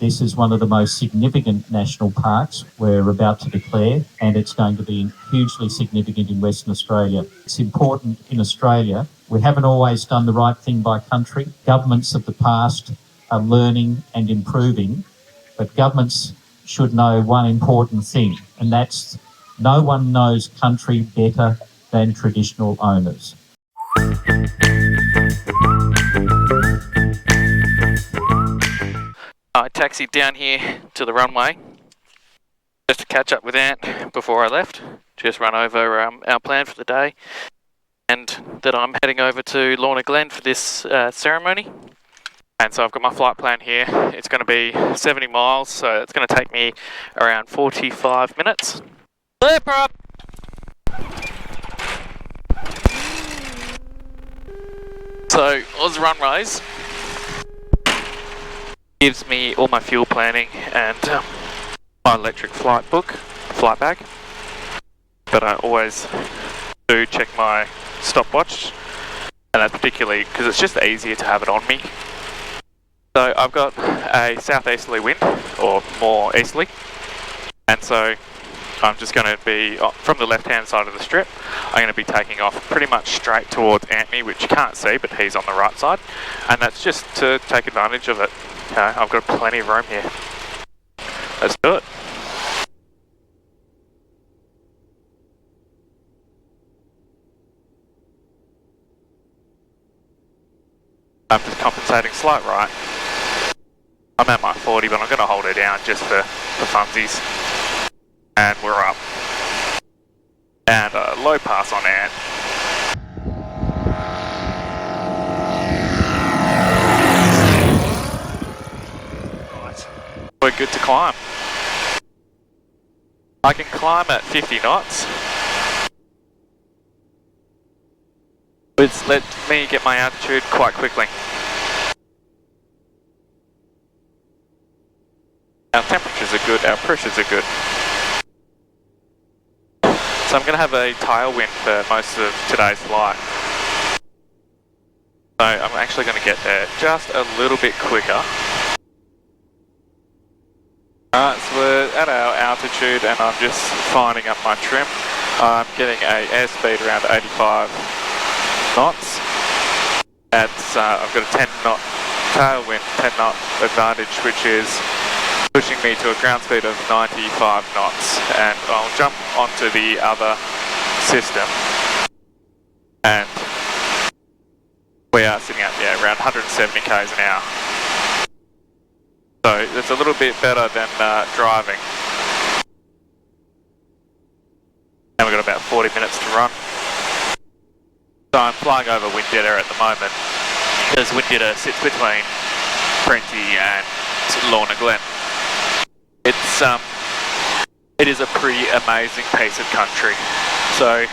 This is one of the most significant national parks we're about to declare, and it's going to be hugely significant in Western Australia. It's important in Australia. We haven't always done the right thing by country. Governments of the past are learning and improving, but governments should know one important thing, and that's no one knows country better than traditional owners. I taxied down here to the runway just to catch up with Ant before I left. Just run over our plan for the day, and that I'm heading over to Lorna Glen for this ceremony. And so I've got my flight plan here. It's going to be 70 miles, so it's going to take me around 45 minutes. Flip up! So Oz Runways gives me all my fuel planning and my electric flight bag. But I always do check my stopwatch, and that's particularly because it's just easier to have it on me. So I've got a southeasterly wind, or more easterly, and so I'm just going to be, from the left-hand side of the strip, I'm going to be taking off pretty much straight towards Antony, which you can't see, but he's on the right side, and that's just to take advantage of it. Okay, I've got plenty of room here. Let's do it. I'm just compensating slight right. I'm at my 40, but I'm going to hold her down just for funsies. And we're up. And a low pass on Ant. Right. We're good to climb. I can climb at 50 knots. Which let me get my altitude quite quickly. Our temperatures are good, our pressures are good. So I'm going to have a tailwind for most of today's flight. So I'm actually going to get there just a little bit quicker. Alright, so we're at our altitude and I'm just finding up my trim. I'm getting a airspeed around 85 knots. I've got a 10 knot tailwind, 10 knot advantage, which is pushing me to a ground speed of 95 knots, and I'll jump onto the other system, and we are sitting at around 170 k's an hour. So it's a little bit better than driving. And we've got about 40 minutes to run. So I'm flying over Windetta at the moment, because Windetta sits between Prenty and Lorna Glen. It is a pretty amazing piece of country. So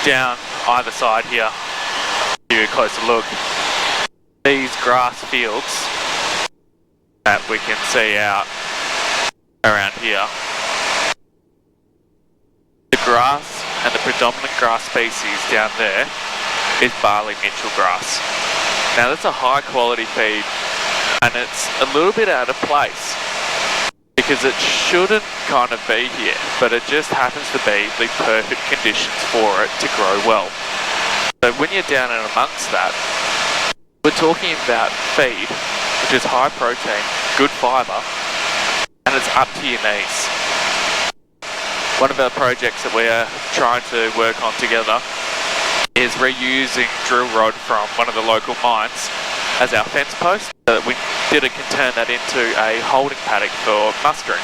down either side here, give you a closer look, these grass fields that we can see out around here, the grass and the predominant grass species down there is barley Mitchell grass. Now that's a high quality feed, and it's a little bit out of place because it shouldn't kind of be here, but it just happens to be the perfect conditions for it to grow well. So when you're down in amongst that, we're talking about feed which is high protein, good fibre, and it's up to your knees. One of our projects that we are trying to work on together is reusing drill rod from one of the local mines as our fence post, so that Windetta can turn that into a holding paddock for mustering.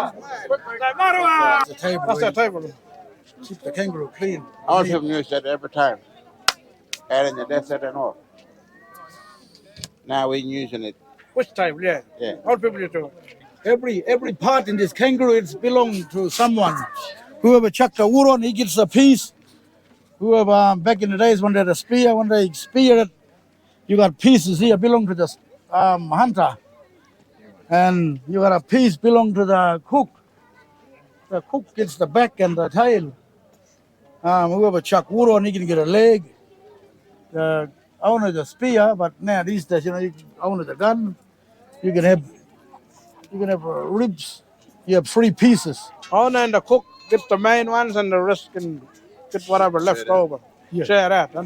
That's a table. That's a table. Keep the kangaroo clean. All people use that every time. Adding the desert and all. Now we're using it. Which table? Yeah. Yeah. All people use it. Every part in this kangaroo is belong to someone. Whoever chucked a wood on, he gets a piece. Whoever back in the days when they had a spear, when they speared it, you got pieces here belong to the hunter, and you got a piece belong to the cook. The cook gets the back and the tail. Whoever chuck wood on, he can get a leg. The owner the spear, but now these days, you own the gun. You can have ribs. You have 3 pieces. Owner and the cook get the main ones, and the rest can get whatever left over. Yeah. Share that. Huh?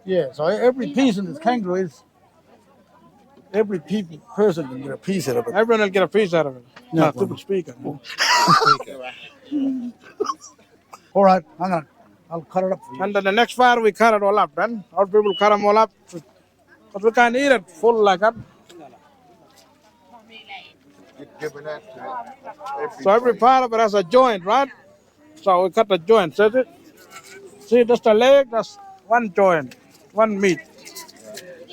Yeah, so every piece in this kangaroo is every person can get a piece out of it. Everyone will get a piece out of it. Yeah. Not people speaking. All right, I'll cut it up for you. And then the next fire we cut it all up. Then our people cut them all up, but we can't eat it full like that. Giving that to So every part of it has a joint, right? So we cut the joint. See, that's the leg. That's one joint, one meat.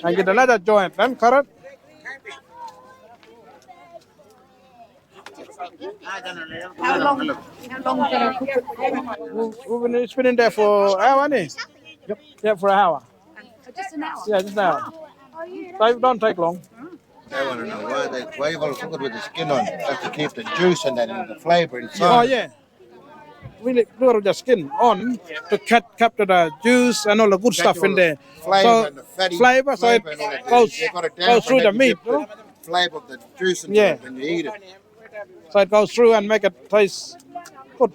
And get another joint. Then cut it. How long can I cook it? It's been in there for an hour, hasn't it? Yep. Yeah, for an hour. Just an hour? Yeah, just an hour. So it don't take long. They want to know why you want to cook it with the skin on. That's to keep the juice and then the flavor inside. Oh yeah. We do it with the skin on to capture the juice and all the good stuff in there. Flavor and the fatty flavor, so it and all that. goes, You got it down goes through and the then you meat. get the flavor of the juice into Yeah. it when you eat it. So it goes through and make it taste good.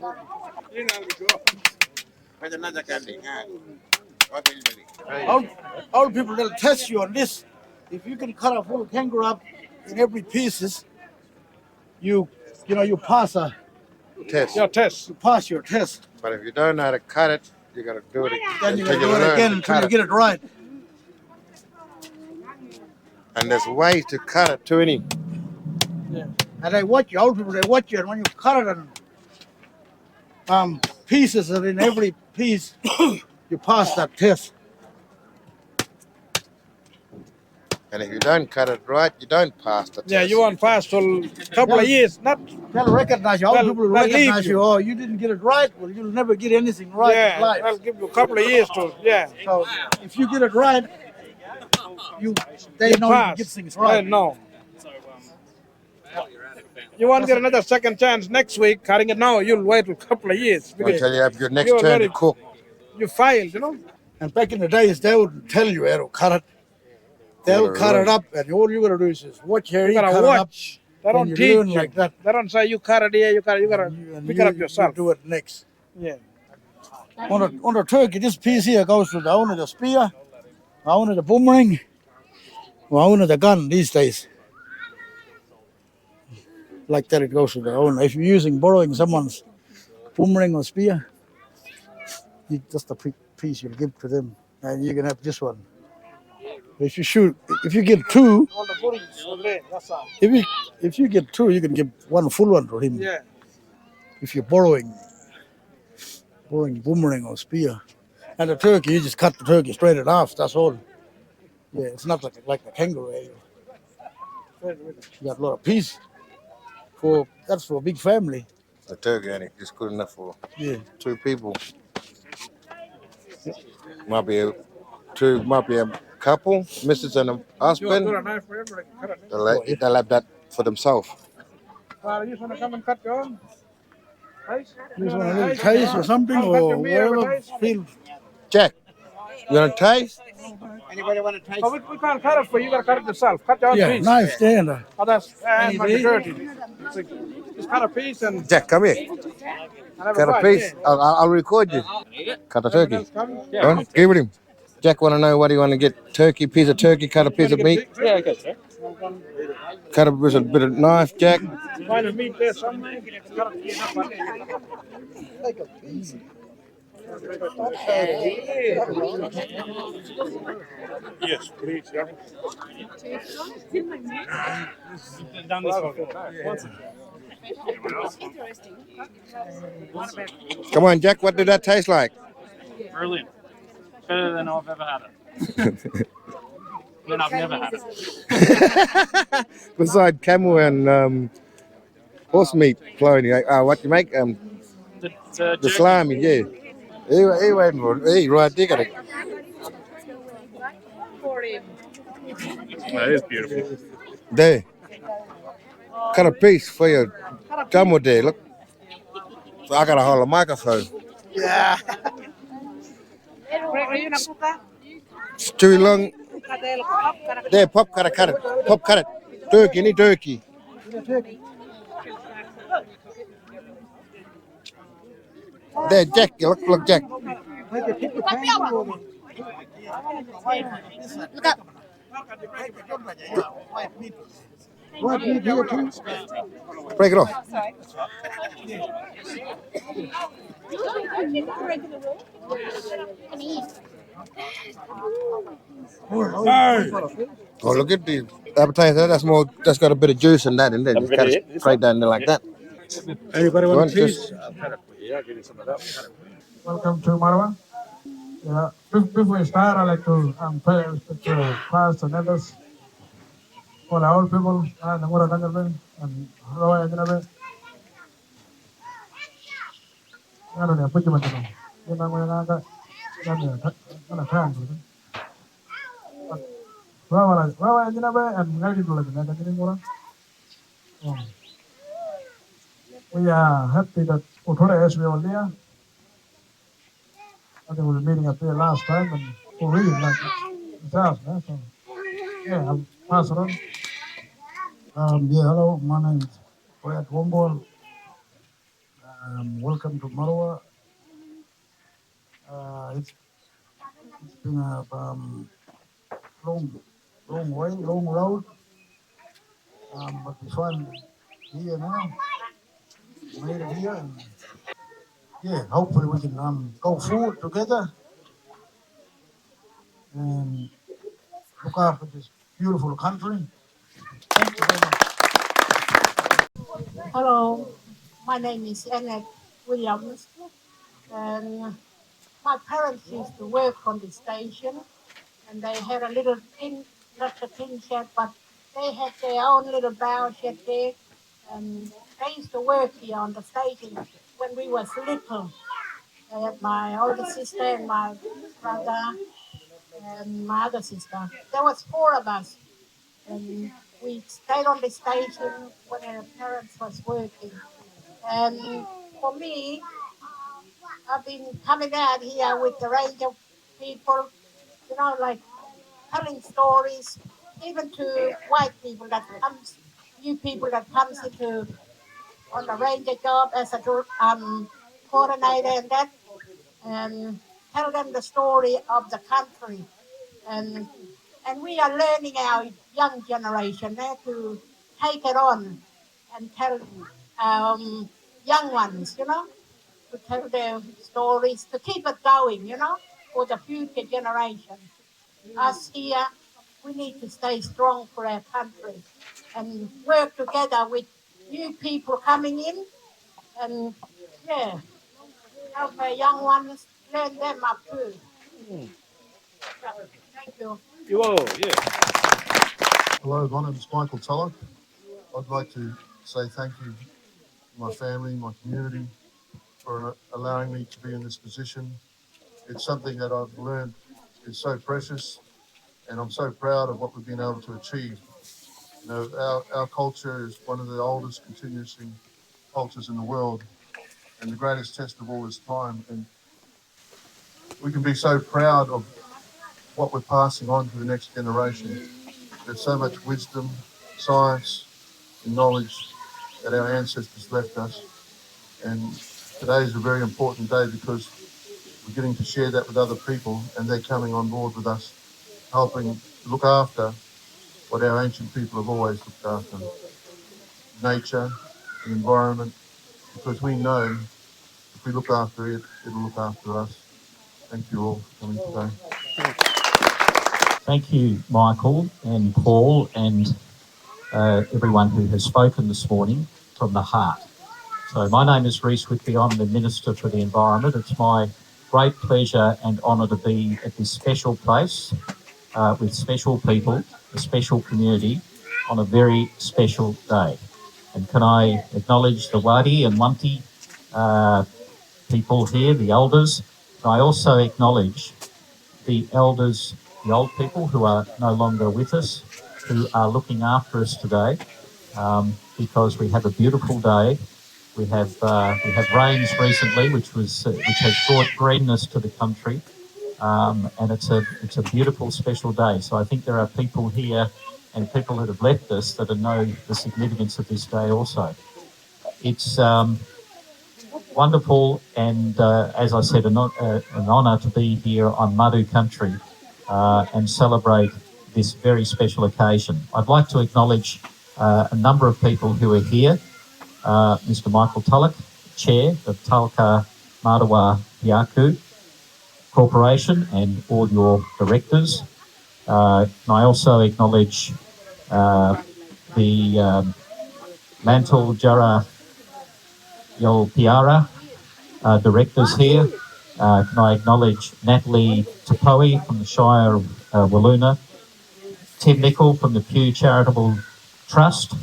All people will test you on this. If you can cut a full kangaroo up in every pieces, you pass Test. Your test. you pass your test. But if you don't know how to cut it, you got to do it Then you until can do it learn again to until cut you get it right. And there's ways to cut it too, any. And they watch you. Old people, they watch you, and when you cut it and pieces are in every piece, you pass that test. And if you don't cut it right, you don't pass the test. Yeah, you won't pass till a couple of years. Not They'll recognize you. Old They'll- people will they'll leave recognize you. you. Oh, you didn't get it right. Well, you'll never get anything right in yeah. life. I'll give you a couple of years to So if you get it right, they know you pass. get things right. No. You won't get another second chance next week. Cutting it now, you'll wait a couple of years because Until you have your next You're turn already- to cook. you failed. And back in the days, they would tell you how to cut it. They'll cut it up, and all you gotta do is just watch how You he gotta cut watch. They it up. don't And teach you learn you. like that. They don't say you cut it here. You gotta And pick it up you yourself. do it next. Yeah. On the turkey, this piece here goes to the owner of the spear, the owner of the boomerang, the owner of the gun these days. Like that, it goes to the owner. If you're borrowing someone's boomerang or spear, just a piece you'll give to them, and you can have this one. If you get 2, All the goodies over there. That's all. if you get 2, you can give one full one to him. Yeah. If you're borrowing boomerang or spear. And the turkey, you just cut the turkey straight in half, that's all. Yeah, it's not like the kangaroo. You got a lot of piece. That's for a big family. The turkey ain't just good enough for Yeah. 2 people. Might be a couple, Mrs. and a You want husband. a knife for everything. Cut it. They'll have that for themselves. You just want to come and cut your own? Taste? You just want a little taste or something, I'll cut or your meat every whatever. taste. Feel. Jack, you want to taste? Anybody want to taste? So we can't cut it for you. You gotta cut it yourself. Cut your own Yeah, piece. knife stand. Oh, that's not dirty. Just cut a piece and Jack, come here. have Cut a bite, piece. yeah. I'll record you. Cut a turkey. Else come? Go on, give it him. Jack want to know what do you want to get? Piece of turkey, cut a piece of meat. Yeah, okay, sir. Cut a bit of knife, Jack. Find a meat there somewhere. Cut it. Yes, please. Yeah. Done this before. Come on, Jack. What did that taste like? Brilliant. Better than I've ever had it. Then I've never had it. Beside camel and horse meat, Chloe. What you make? The salami, yeah. He went for it. He right there. That is beautiful. There. Cut a piece for your camel there. Look. So I got to hold a microphone. Yeah. It's too long. There, pop, cut it. Pop, cut it. Turkey, any turkey. There, Jack. Look, Jack. What meat here too? Break it off. Oh, look at the appetizer. That's more. That's got a bit of juice in that, and then just cut it straight down there like that. Anybody want cheese? Welcome to Marawa. Yeah. Before we start, I'd like to pay respect to past and elders, all our old people, and Namura Dangarbe, and Roy Ajanabe. I don't know, put you in. You know, when I got a time. Roy Ajanabe, and ready to live in that. We are happy that Utora as we all there. I think we were meeting up there last time, and for really like it's house, man. So yeah, I'll pass it on. Yeah, hello, my name is Brad Wombol. Welcome to Marawa. It's been a long road, but we finally here now. Made it here. And, yeah, hopefully we can go forward together and look after this beautiful country. Thank you very much. Hello, my name is Annette Williams, and my parents used to work on the station, and they had a little tin, not a tin shed, but they had their own little bow shed there, and they used to work here on the station when we was little. I had my older sister and my brother and my other sister. There was four of us, and we stayed on the station when our parents was working. And for me, I've been coming out here with the range of people, like telling stories, even to white people that comes, new people that comes into on the ranger job as a coordinator and that, and tell them the story of the country. And and we are learning our young generation there to take it on and tell young ones, to tell their stories, to keep it going, for the future generation. Us here, we need to stay strong for our country and work together with new people coming in and, yeah, help our young ones learn them up too. Thank you. You all, yeah. Hello, my name is Michael Tulloch. I'd like to say thank you to my family, my community, for allowing me to be in this position. It's something that I've learned is so precious, and I'm so proud of what we've been able to achieve. Our culture is one of the oldest continuously cultures in the world, and the greatest test of all is time. And we can be so proud of what we're passing on to the next generation. There's so much wisdom, science, and knowledge that our ancestors left us. And today is a very important day because we're getting to share that with other people, and they're coming on board with us, helping look after what our ancient people have always looked after, nature, the environment, because we know if we look after it, it'll look after us. Thank you all for coming today. Thank you, Michael and Paul and everyone who has spoken this morning from the heart. So my name is Reece Whitby. I'm the Minister for the Environment. It's my great pleasure and honour to be at this special place with special people, a special community on a very special day. And can I acknowledge the Wadi and Wanti people here, the elders. And I also acknowledge the elders, the old people who are no longer with us, who are looking after us today, because we have a beautiful day. We have rains recently, which has brought greenness to the country, and it's a beautiful, special day. So I think there are people here and people that have left us that know the significance of this day also. It's wonderful, and as I said, an honour to be here on Madu country and celebrate this very special occasion. I'd like to acknowledge a number of people who are here. Mr. Michael Tulloch, Chair of Talka Matuwa Kurrara Corporation, and all your directors. And I also acknowledge the Mantle Jara Yolpiara directors here. Can I acknowledge Natalie Tapoe from the Shire of Wiluna, Tim Nicol from the Pew Charitable Trust.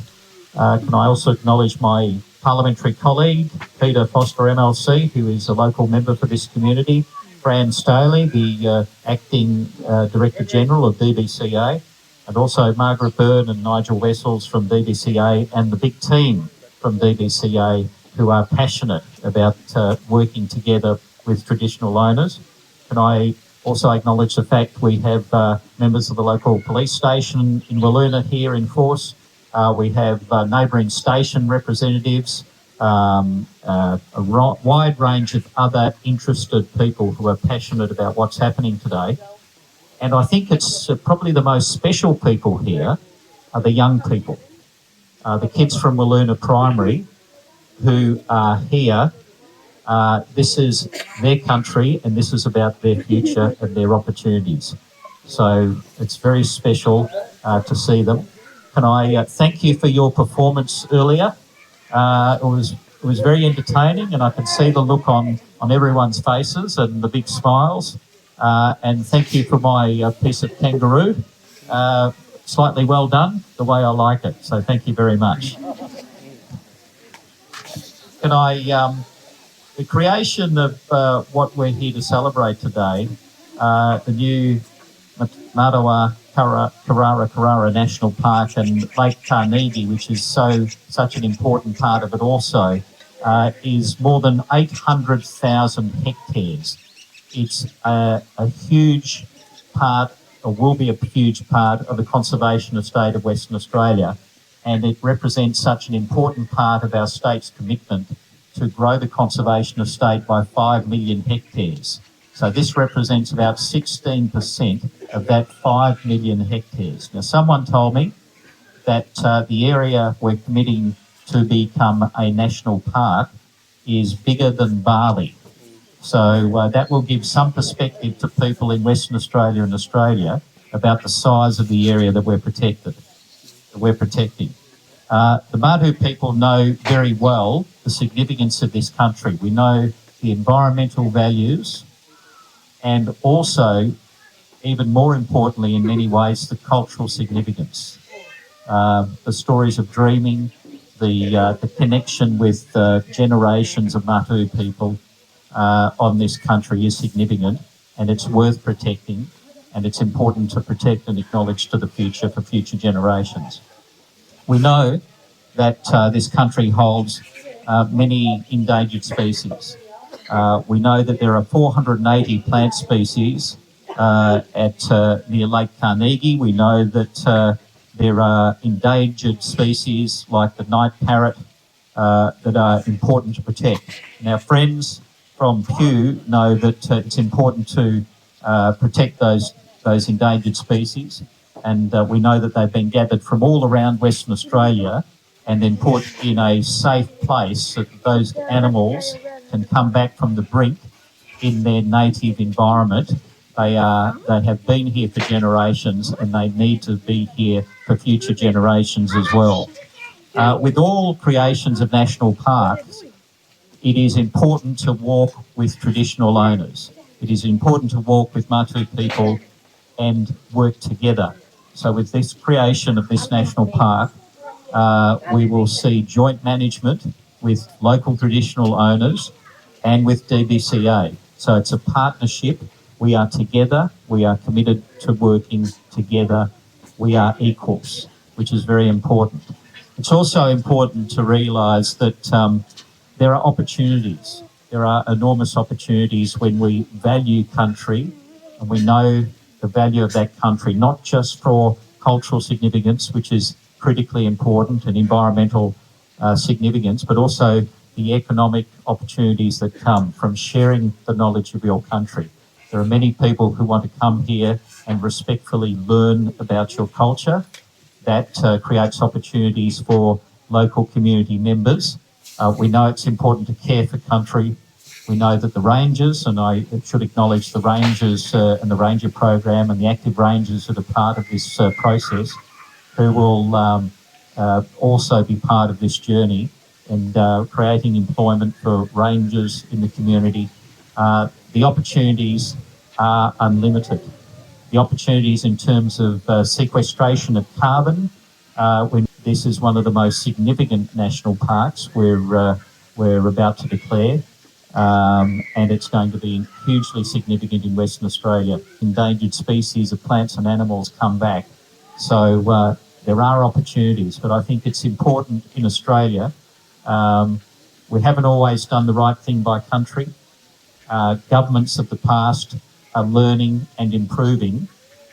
Can I also acknowledge my parliamentary colleague, Peter Foster MLC, who is a local member for this community, Fran Staley, the Acting Director General of DBCA, and also Margaret Byrne and Nigel Wessels from DBCA, and the big team from DBCA who are passionate about working together with traditional owners. Can I also acknowledge the fact we have members of the local police station in Wiluna here in force. We have neighbouring station representatives, a wide range of other interested people who are passionate about what's happening today. And I think it's probably the most special people here are the young people, the kids from Wiluna Primary who are here. This is their country and this is about their future and their opportunities. So it's very special to see them. Can I thank you for your performance earlier? It was very entertaining, and I can see the look on everyone's faces and the big smiles. And thank you for my piece of kangaroo. Slightly well done, the way I like it. So thank you very much. Can I, the creation of what we're here to celebrate today, the new Matuwa Kurrara Kurrara National Park and Lake Carnegie, which is such an important part of it also, is more than 800,000 hectares. It's a huge part, or will be a huge part, of the conservation estate of Western Australia, and it represents such an important part of our state's commitment to grow the conservation estate by 5 million hectares. So this represents about 16% of that 5 million hectares. Now, someone told me that the area we're committing to become a national park is bigger than Bali. So that will give some perspective to people in Western Australia and Australia about the size of the area that we're protecting. The Martu people know very well the significance of this country. We know the environmental values and also, even more importantly in many ways, the cultural significance. The stories of dreaming, the connection with generations of Martu people on this country is significant, and it's worth protecting, and it's important to protect and acknowledge to the future for future generations. We know that this country holds many endangered species. We know that there are 480 plant species near Lake Carnegie. We know that there are endangered species like the night parrot that are important to protect. And our friends from Pew know that it's important to protect those endangered species, and we know that they've been gathered from all around Western Australia and then put in a safe place so that those animals can come back from the brink in their native environment. They have been here for generations, and they need to be here for future generations as well. With all creations of national parks, it is important to walk with traditional owners. It is important to walk with Martu people and work together. So with this creation of this national park, we will see joint management with local traditional owners and with DBCA. So it's a partnership. We are together. We are committed to working together. We are equals, which is very important. It's also important to realise that there are opportunities. There are enormous opportunities when we value country and we know the value of that country, not just for cultural significance, which is critically important, and environmental significance, but also the economic opportunities that come from sharing the knowledge of your country. There are many people who want to come here and respectfully learn about your culture. That creates opportunities for local community members. We know it's important to care for country. We know that the rangers, and I should acknowledge the rangers and the ranger program and the active rangers that are part of this process, who will also be part of this journey and creating employment for rangers in the community. The opportunities are unlimited. The opportunities in terms of sequestration of carbon, when this is one of the most significant national parks we're about to declare, and it's going to be hugely significant in Western Australia. Endangered species of plants and animals come back. So there are opportunities, but I think it's important in Australia. We haven't always done the right thing by country. Governments of the past are learning and improving,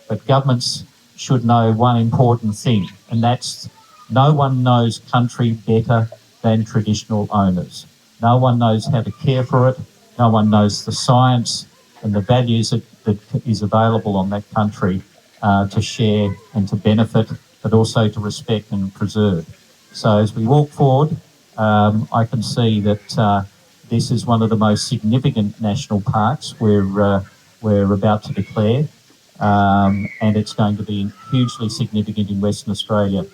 but governments should know one important thing, and that's no one knows country better than traditional owners. No one knows how to care for it. No one knows the science and the values that is available on that country to share and to benefit, but also to respect and preserve. So as we walk forward, I can see that this is one of the most significant national parks we're about to declare, and it's going to be hugely significant in Western Australia.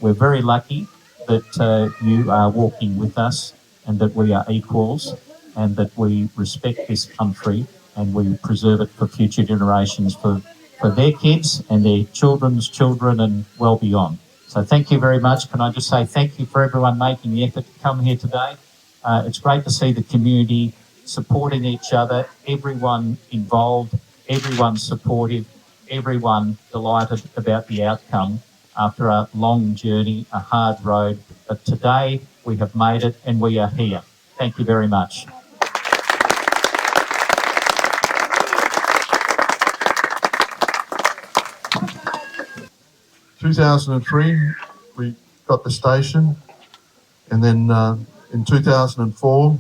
We're very lucky that you are walking with us and that we are equals and that we respect this country and we preserve it for future generations, for their kids and their children's children and well beyond. So thank you very much. Can I just say thank you for everyone making the effort to come here today. It's great to see the community supporting each other, everyone involved, everyone supportive, everyone delighted about the outcome after a long journey, a hard road. But today we have made it and we are here. Thank you very much. In 2003, we got the station, and then in 2004,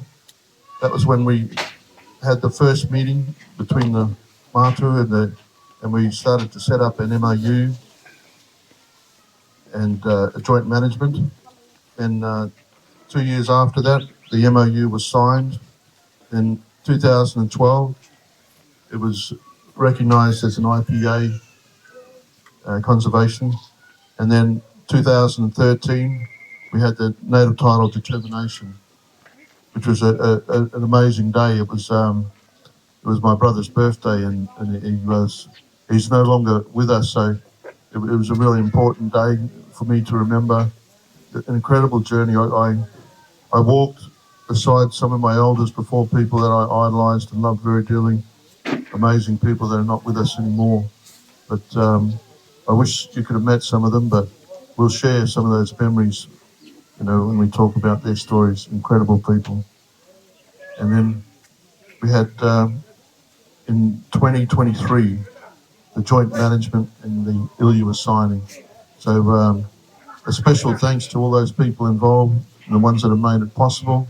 that was when we had the first meeting between the Martu and we started to set up an MOU and a joint management. And 2 years after that, the MOU was signed. In 2012, it was recognised as an IPA conservation. And then 2013, we had the native title determination, which was an amazing day. It was my brother's birthday, and he's no longer with us, so it was a really important day for me to remember. An incredible journey. I walked beside some of my elders before, people that I idolised and loved very dearly. Amazing people that are not with us anymore. But I wish you could have met some of them, but we'll share some of those memories, when we talk about their stories. Incredible people. And then we had, in 2023, the joint management and the ILUA signing. So a special thanks to all those people involved and the ones that have made it possible.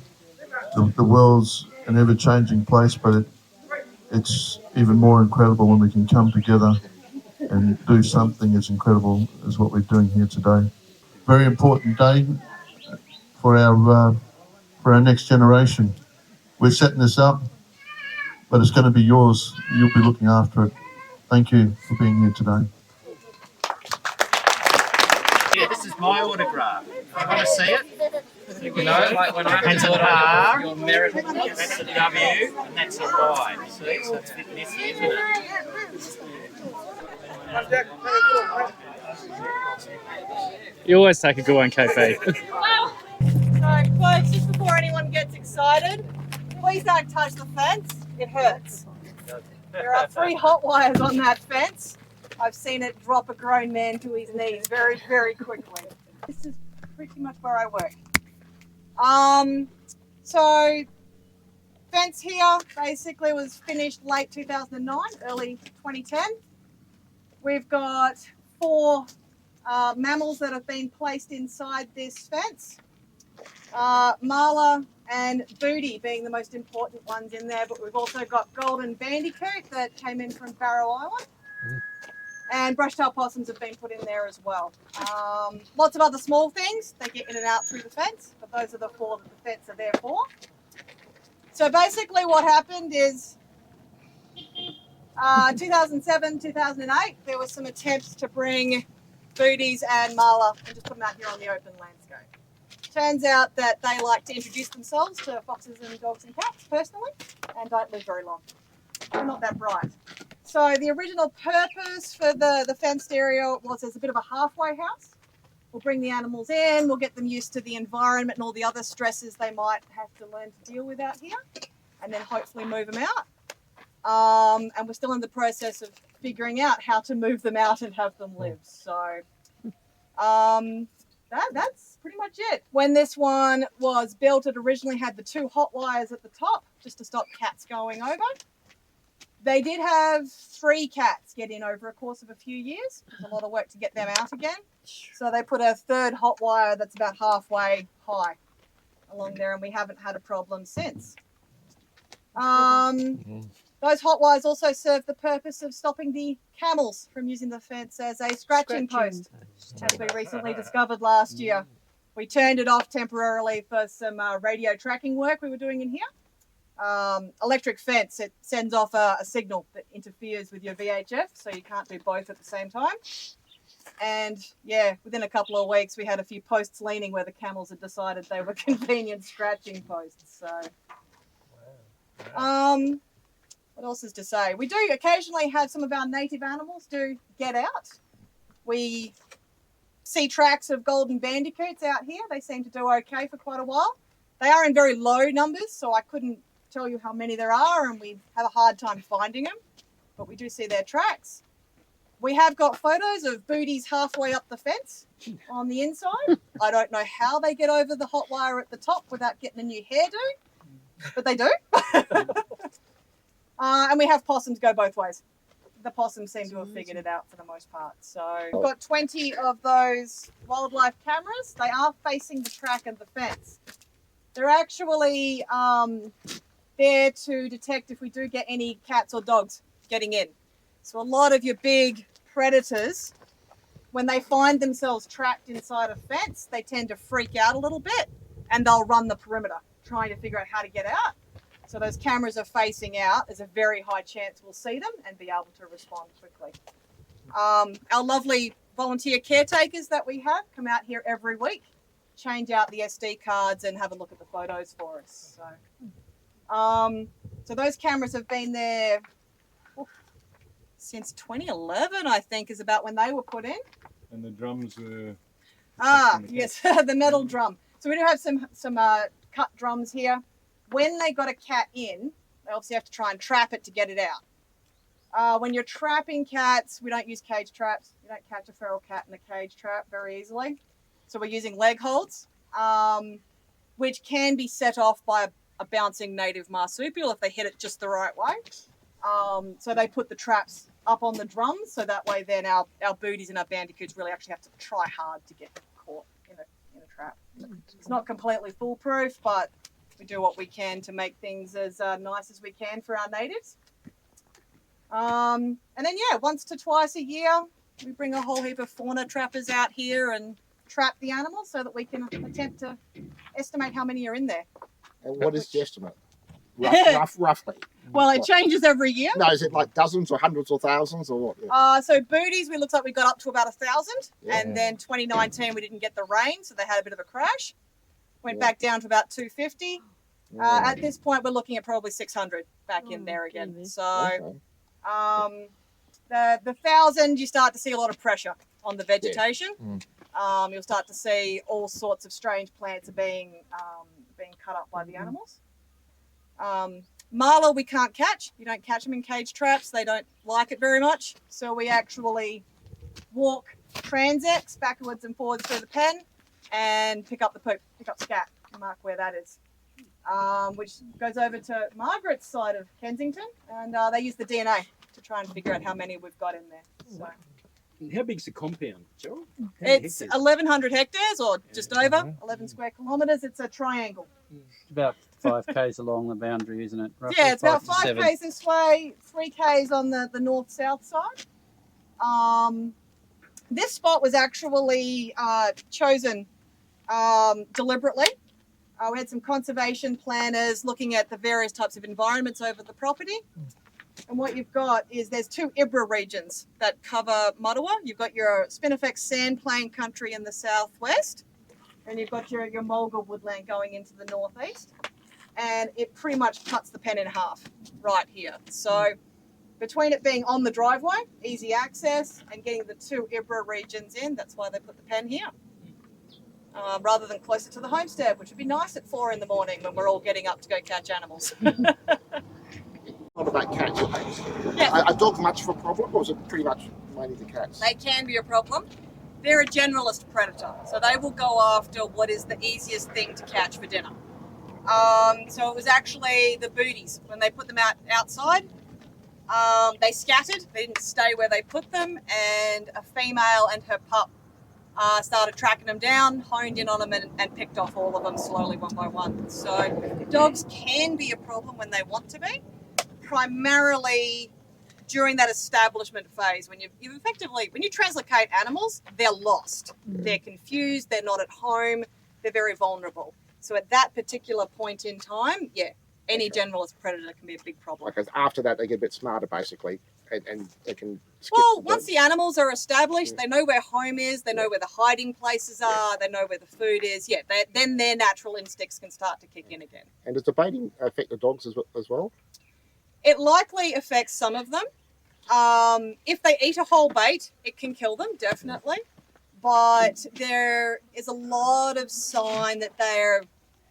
The world's an ever-changing place, but it's even more incredible when we can come together and do something as incredible as what we're doing here today. Very important day for our next generation. We're setting this up but it's going to be yours. You'll be looking after it. Thank you for being here today. Yeah, this is my autograph. You want to see it? You know, like when I that's an R, your merit, that's a W, and that's a Y. See, so it's a bit messy, isn't it? You always take a good one, KP. So, folks, just before anyone gets excited, please don't touch the fence. It hurts. There are 3 hot wires on that fence. I've seen it drop a grown man to his knees very, very quickly. This is pretty much where I work. So fence here basically was finished late 2009, early 2010. We've got 4 mammals that have been placed inside this fence. Marla and Booty being the most important ones in there, but we've also got golden bandicoot that came in from Barrow Island. And brush-tailed possums have been put in there as well. Lots of other small things. They get in and out through the fence, but those are the 4 that the fence are there for. So basically what happened is 2007, 2008, there were some attempts to bring Booties and Marla and just put them out here on the open landscape. Turns out that they like to introduce themselves to foxes and dogs and cats personally and don't live very long. They're not that bright. So the original purpose for the fenced area was as a bit of a halfway house. We'll bring the animals in, we'll get them used to the environment and all the other stresses they might have to learn to deal with out here, and then hopefully move them out. And we're still in the process of figuring out how to move them out and have them live. So that's pretty much it. When this one was built, it originally had the 2 hot wires at the top just to stop cats going over. They did have 3 cats get in over a course of a few years. It's a lot of work to get them out again. So they put a 3rd hot wire that's about halfway high along there, and we haven't had a problem since. Those hot wires also serve the purpose of stopping the camels from using the fence as a scratching post, as we recently discovered last year. We turned it off temporarily for some radio tracking work we were doing in here. Electric fence, it sends off a signal that interferes with your VHF, so you can't do both at the same time. And yeah, within a couple of weeks we had a few posts leaning where the camels had decided they were convenient scratching posts. So what else is to say? We do occasionally have some of our native animals do get out. We see tracks of golden bandicoots out here. They seem to do okay for quite a while. They are in very low numbers, so I couldn't tell you how many there are, and we have a hard time finding them, but we do see their tracks. We have got photos of Booties halfway up the fence on the inside. I don't know how they get over the hot wire at the top without getting a new hairdo, but they do. And we have possums go both ways. The possums seem to have figured it out for the most part. So we've got 20 of those wildlife cameras. They are facing the track and the fence. They're actually there to detect if we do get any cats or dogs getting in. So a lot of your big predators, when they find themselves trapped inside a fence, they tend to freak out a little bit and they'll run the perimeter trying to figure out how to get out. So those cameras are facing out. There's a very high chance we'll see them and be able to respond quickly. Our lovely volunteer caretakers that we have come out here every week, change out the SD cards and have a look at the photos for us. So those cameras have been there since 2011, I think, is about when they were put in. And the drums were... Yes, the metal drum. So we do have some cut drums here. When they got a cat in, they obviously have to try and trap it to get it out. When you're trapping cats, we don't use cage traps. You don't catch a feral cat in a cage trap very easily. So we're using leg holds, which can be set off by a bouncing native marsupial if they hit it just the right way. So they put the traps up on the drums, so that way then our booties and our bandicoots really actually have to try hard to get caught in a trap. It's not completely foolproof, but we do what we can to make things as nice as we can for our natives. And then, yeah, once to twice a year, we bring a whole heap of fauna trappers out here and trap the animals so that we can attempt to estimate how many are in there. And what is the estimate? Roughly. Well, it changes every year. No, is it like dozens or hundreds or thousands or what? Yeah. So booties, we looked like we got up to about 1,000, and then 2019 we didn't get the rain, so they had a bit of a crash. Went back down to about 250. At this point, we're looking at probably 600 back in there again. So the 1,000, you start to see a lot of pressure on the vegetation. You'll start to see all sorts of strange plants are being cut up by the animals. Marla we can't catch. You don't catch them in cage traps. They don't like it very much. So we actually walk transects backwards and forwards through the pen and pick up the poop, pick up scat, and mark where that is. Which goes over to Margaret's side of Kensington, and they use the DNA to try and figure out how many we've got in there. So. How big's the compound, Cheryl? It's 1,100 hectares, or just over 11 square kilometres. It's a triangle. It's about 5 k's along the boundary, isn't it? Roughly Yeah, it's about 5 7. k's this way, 3 k's on the north-south side. This spot was actually chosen deliberately. We had some conservation planners looking at the various types of environments over the property. And what you've got is there's 2 IBRA regions that cover Matuwa. You've got your spinifex sand plain country in the southwest, and you've got your mulga woodland going into the northeast. And it pretty much cuts the pen in half right here. So between it being on the driveway, easy access, and getting the 2 IBRA regions in, that's why they put the pen here. Rather than closer to the homestead, which would be nice at 4 in the morning when we're all getting up to go catch animals. What about cats? Yes. Are dogs much of a problem, or is it pretty much mainly the cats? They can be a problem. They're a generalist predator, so they will go after what is the easiest thing to catch for dinner. So it was actually the booties. When they put them outside, they scattered. They didn't stay where they put them, and a female and her pup started tracking them down, honed in on them, and picked off all of them slowly one by one. So dogs can be a problem when they want to be, primarily during that establishment phase when you've effectively, when you translocate animals, they're lost. They're confused, they're not at home, they're very vulnerable. So at that particular point in time, any generalist predator can be a big problem. Because after that, they get a bit smarter, basically, and they can skip. Well, once the animals are established, they know where home is, they know where the hiding places are, they know where the food is. Then their natural instincts can start to kick in again. And does the baiting affect the dogs as well? It likely affects some of them. If they eat a whole bait, it can kill them, definitely. But there is a lot of sign that they're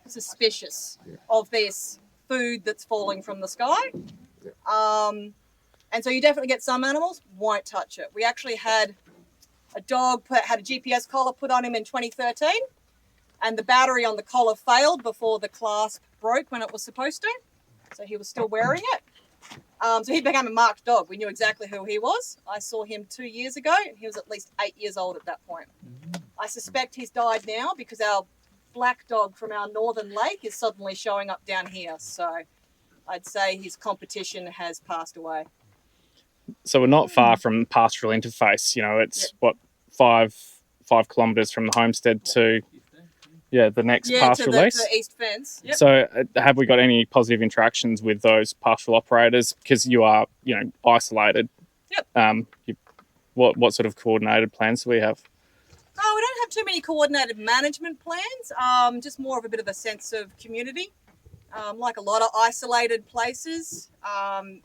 suspicious of this food that's falling from the sky. And so you definitely get some animals won't touch it. We actually had a dog had a GPS collar put on him in 2013, and the battery on the collar failed before the clasp broke when it was supposed to. So he was still wearing it. So he became a marked dog. We knew exactly who he was. I saw him 2 years ago, and he was at least 8 years old at that point. I suspect he's died now because our black dog from our northern lake is suddenly showing up down here. So I'd say his competition has passed away. So we're not far from pastoral interface. You know, it's what 5 kilometres from the homestead to the next pastoral lease. To the east fence. Yep. So have we got any positive interactions with those pastoral operators? Because you are, isolated. Yep. What sort of coordinated plans do we have? Oh, we don't have too many coordinated management plans. Just more of a bit of a sense of community. Like a lot of isolated places,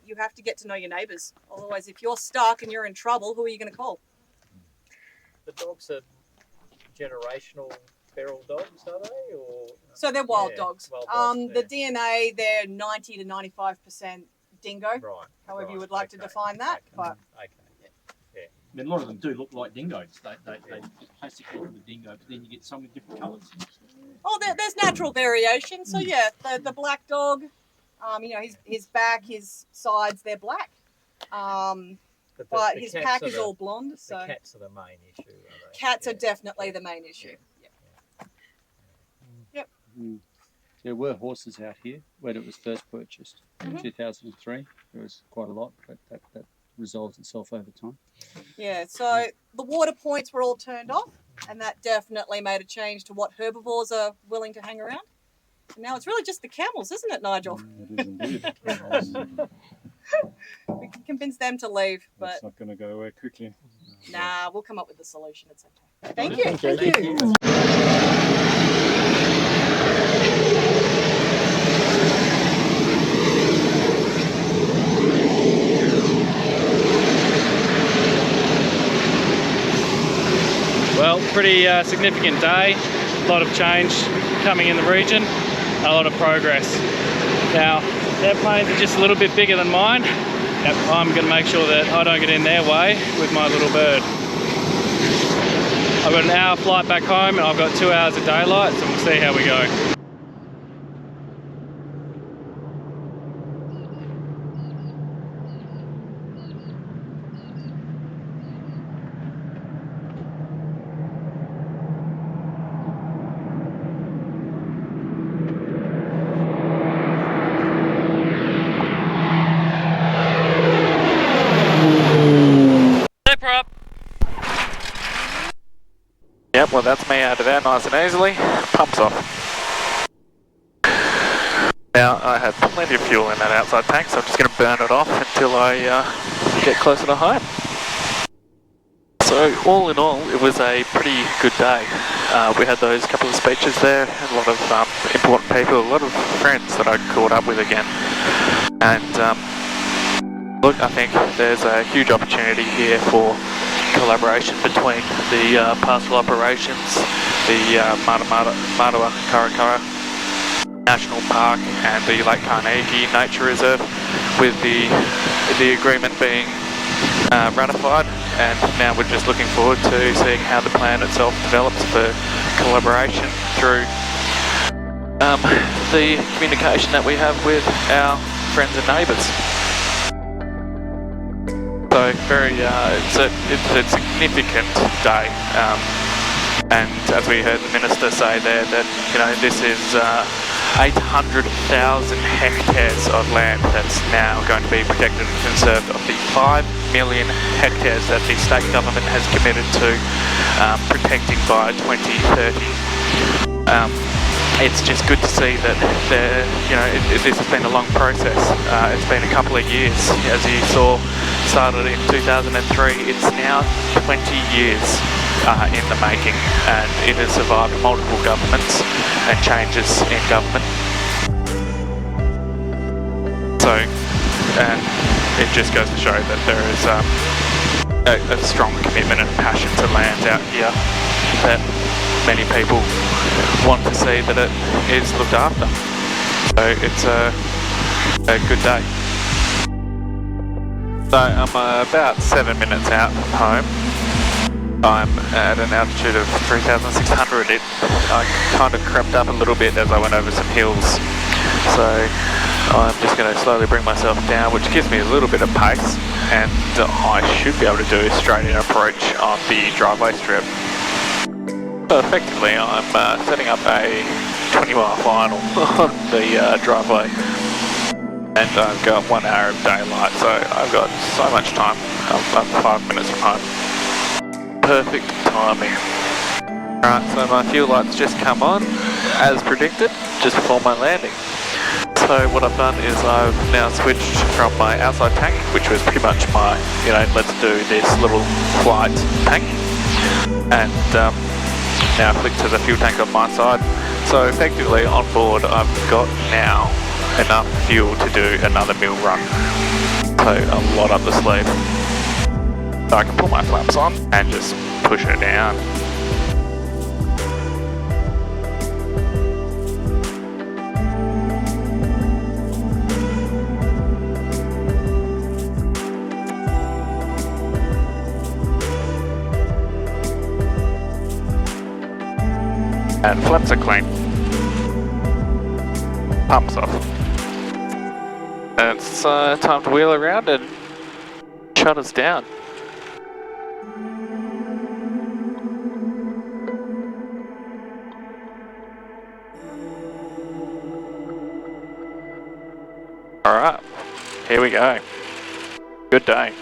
you have to get to know your neighbours. Otherwise, if you're stuck and you're in trouble, who are you going to call? The dogs are generational feral dogs, are they? Or so they're wild dogs. Wild dogs, the DNA, they're 90 to 95% dingo. Right. However you would like to define that. But I mean, a lot of them do look like dingoes. They plastically from the dingo, but then you get some with different colours. Oh, there's natural variation. So the black dog, his back, his sides, they're black. But his pack is all blonde. So the cats are the main issue. Are they? Cats are definitely the main issue. Yep. There were horses out here when it was first purchased in 2003. There was quite a lot, but that resolves itself over time. Yeah, so the water points were all turned off, and that definitely made a change to what herbivores are willing to hang around. Now it's really just the camels, isn't it, Nigel? It is indeed. We can convince them to leave, but It's not going to go away quickly. nah, we'll come up with a solution. It's okay. Thank you. Thank you. Well, pretty significant day. A lot of change coming in the region. A lot of progress. Now, their planes are just a little bit bigger than mine. Yep, I'm going to make sure that I don't get in their way with my little bird. I've got an hour flight back home and I've got 2 hours of daylight, so we'll see how we go. Yep, well that's me out of there nice and easily. Pumps off. Now I have plenty of fuel in that outside tank, so I'm just going to burn it off until I get closer to home. So all in all, it was a pretty good day. We had those couple of speeches there, a lot of important people, a lot of friends that I caught up with again. And look, I think there's a huge opportunity here for collaboration between the pastoral operations, the Matuwa Kurrara Kurrara National Park and the Lake Carnegie Nature Reserve, with the agreement being ratified, and now we're just looking forward to seeing how the plan itself develops for collaboration through the communication that we have with our friends and neighbours. So very, it's a significant day, and as we heard the minister say there, that this is 800,000 hectares of land that's now going to be protected and conserved of the 5 million hectares that the state government has committed to protecting by 2030. It's just good to see that this has been a long process. It's been a couple of years, as you saw, started in 2003. It's now 20 years in the making, and it has survived multiple governments and changes in government. So, it just goes to show that there is a strong commitment and passion to land out here, that many people want to see that it is looked after. So it's a good day. So I'm about 7 minutes out from home. I'm at an altitude of 3,600. I kind of crept up a little bit as I went over some hills. So I'm just going to slowly bring myself down, which gives me a little bit of pace, and I should be able to do a straight in approach on the driveway strip. So effectively I'm setting up a 20-mile final on the driveway, and I've got 1 hour of daylight, so I've got so much time. I'm 5 minutes from home. Perfect timing. Right, so my fuel light's just come on, as predicted, just before my landing. So what I've done is I've now switched from my outside tank, which was pretty much my, let's do this little flight tank, and now flick to the fuel tank on my side. So effectively on board I've got now enough fuel to do another mill run. So a lot up the sleeve. So I can pull my flaps on and just push it down. And flaps are clean. Pumps off. And it's time to wheel around and shut us down. Alright, here we go. Good day.